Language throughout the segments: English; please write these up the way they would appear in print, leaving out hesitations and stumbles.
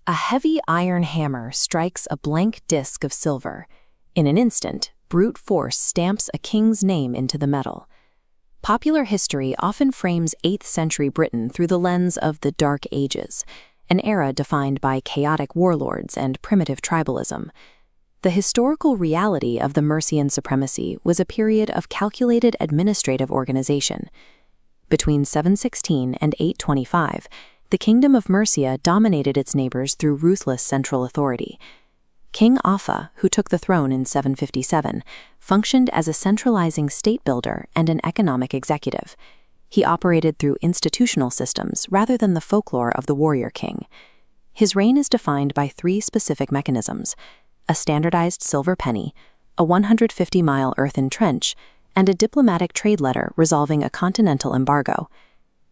A heavy iron hammer strikes a blank disk of silver. In an instant, brute force stamps a king's name into the metal. Popular history often frames 8th century Britain through the lens of the Dark Ages, an era defined by chaotic warlords and primitive tribalism. The historical reality of the Mercian supremacy was a period of calculated administrative organization. Between 716 and 825, the kingdom of Mercia dominated its neighbors through ruthless central authority. King Offa, who took the throne in 757, functioned as a centralizing state builder and an economic executive. He operated through institutional systems rather than the folklore of the warrior king. His reign is defined by 3 specific mechanisms: a standardized silver penny, a 150-mile earthen trench, and a diplomatic trade letter resolving a continental embargo.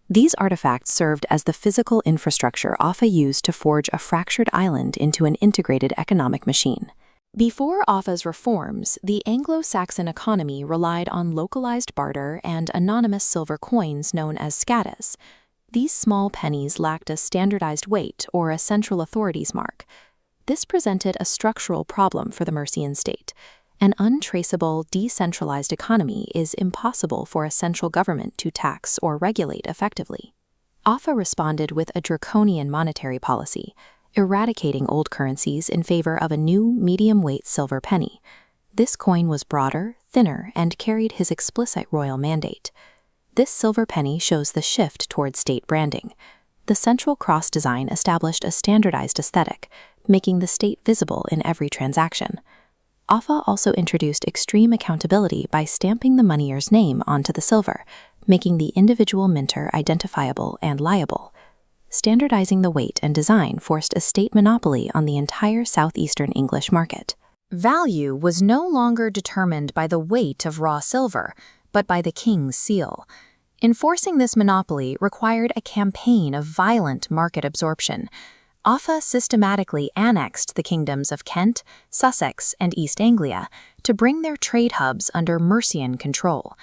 These artifacts served as the physical infrastructure Offa used to forge a fractured island into an integrated economic machine. Before Offa's reforms, the Anglo-Saxon economy relied on localized barter and anonymous silver coins known as scatas. These small pennies lacked a standardized weight or a central authority's mark. This presented a structural problem for the Mercian state. An untraceable, decentralized economy is impossible for a central government to tax or regulate effectively. Offa responded with a draconian monetary policy, eradicating old currencies in favor of a new medium-weight silver penny. This coin was broader, thinner, and carried his explicit royal mandate. This silver penny shows the shift toward state branding. The central cross design established a standardized aesthetic, making the state visible in every transaction. Offa also introduced extreme accountability by stamping the moneyer's name onto the silver, making the individual minter identifiable and liable. Standardizing the weight and design forced a state monopoly on the entire southeastern English market. Value was no longer determined by the weight of raw silver, but by the king's seal. Enforcing this monopoly required a campaign of violent market absorption. Offa systematically annexed the kingdoms of Kent, Sussex, and East Anglia to bring their trade hubs under Mercian control.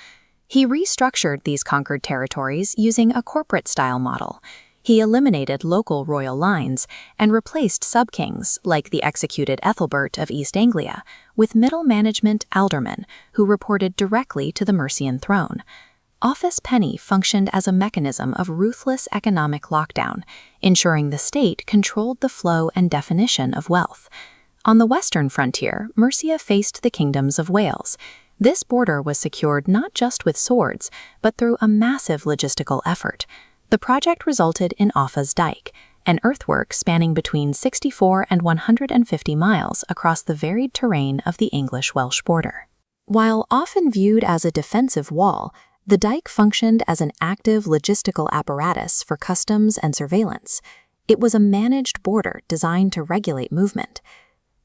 He restructured these conquered territories using a corporate-style model. He eliminated local royal lines and replaced sub-kings, like the executed Ethelbert of East Anglia, with middle management aldermen who reported directly to the Mercian throne. Offa's penny functioned as a mechanism of ruthless economic lockdown, ensuring the state controlled the flow and definition of wealth. On the western frontier, Mercia faced the kingdoms of Wales. This border was secured not just with swords, but through a massive logistical effort. The project resulted in Offa's Dyke, an earthwork spanning between 64 and 150 miles across the varied terrain of the English-Welsh border. While often viewed as a defensive wall, the Dyke functioned as an active logistical apparatus for customs and surveillance. It was a managed border designed to regulate movement.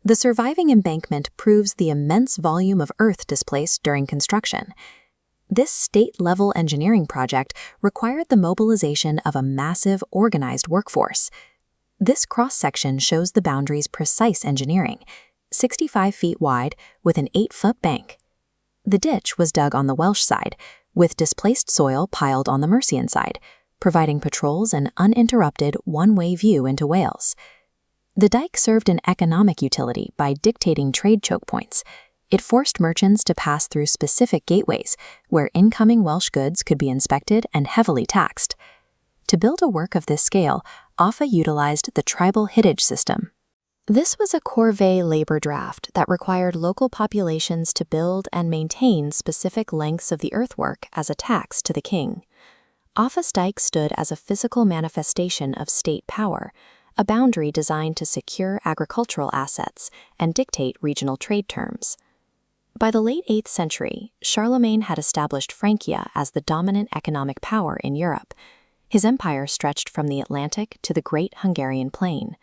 The surviving embankment proves the immense volume of earth displaced during construction. This state-level engineering project required the mobilization of a massive, organized workforce. This cross-section shows the boundary's precise engineering, 65 feet wide with an 8-foot bank. The ditch was dug on the Welsh side, with displaced soil piled on the Mercian side, providing patrols an uninterrupted one-way view into Wales. The dike served an economic utility by dictating trade choke points. It forced merchants to pass through specific gateways where incoming Welsh goods could be inspected and heavily taxed. To build a work of this scale, Offa utilized the tribal hittage system. This was a corvée labor draft that required local populations to build and maintain specific lengths of the earthwork as a tax to the king. Offa's Dyke stood as a physical manifestation of state power, a boundary designed to secure agricultural assets and dictate regional trade terms. By the late 8th century, Charlemagne had established Francia as the dominant economic power in Europe. His empire stretched from the Atlantic to the Great Hungarian Plain.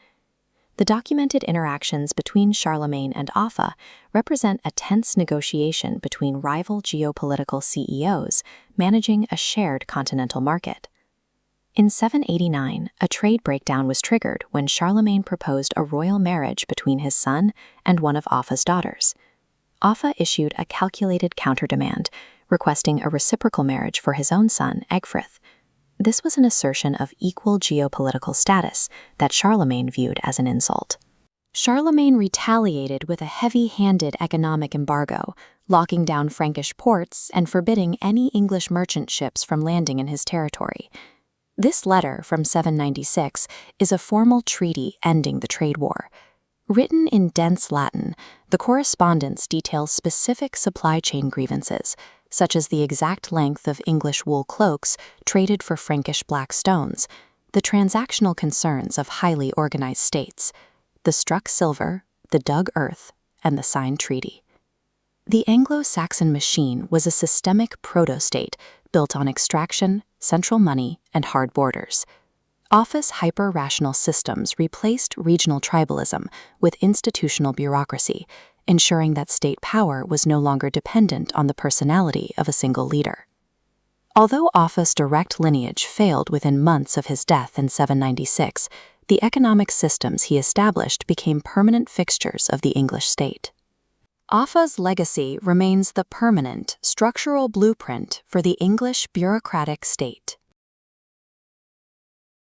The documented interactions between Charlemagne and Offa represent a tense negotiation between rival geopolitical CEOs managing a shared continental market. In 789, a trade breakdown was triggered when Charlemagne proposed a royal marriage between his son and one of Offa's daughters. Offa issued a calculated counter-demand, requesting a reciprocal marriage for his own son, Egfrith. This was an assertion of equal geopolitical status that Charlemagne viewed as an insult. Charlemagne retaliated with a heavy-handed economic embargo, locking down Frankish ports and forbidding any English merchant ships from landing in his territory. This letter from 796 is a formal treaty ending the trade war. Written in dense Latin, the correspondence details specific supply chain grievances, such as the exact length of English wool cloaks traded for Frankish black stones, the transactional concerns of highly organized states, the struck silver, the dug earth, and the signed treaty. The Anglo-Saxon machine was a systemic proto-state built on extraction, central money, and hard borders. Offa's hyper-rational systems replaced regional tribalism with institutional bureaucracy, ensuring that state power was no longer dependent on the personality of a single leader. Although Offa's direct lineage failed within months of his death in 796, the economic systems he established became permanent fixtures of the English state. Offa's legacy remains the permanent, structural blueprint for the English bureaucratic state.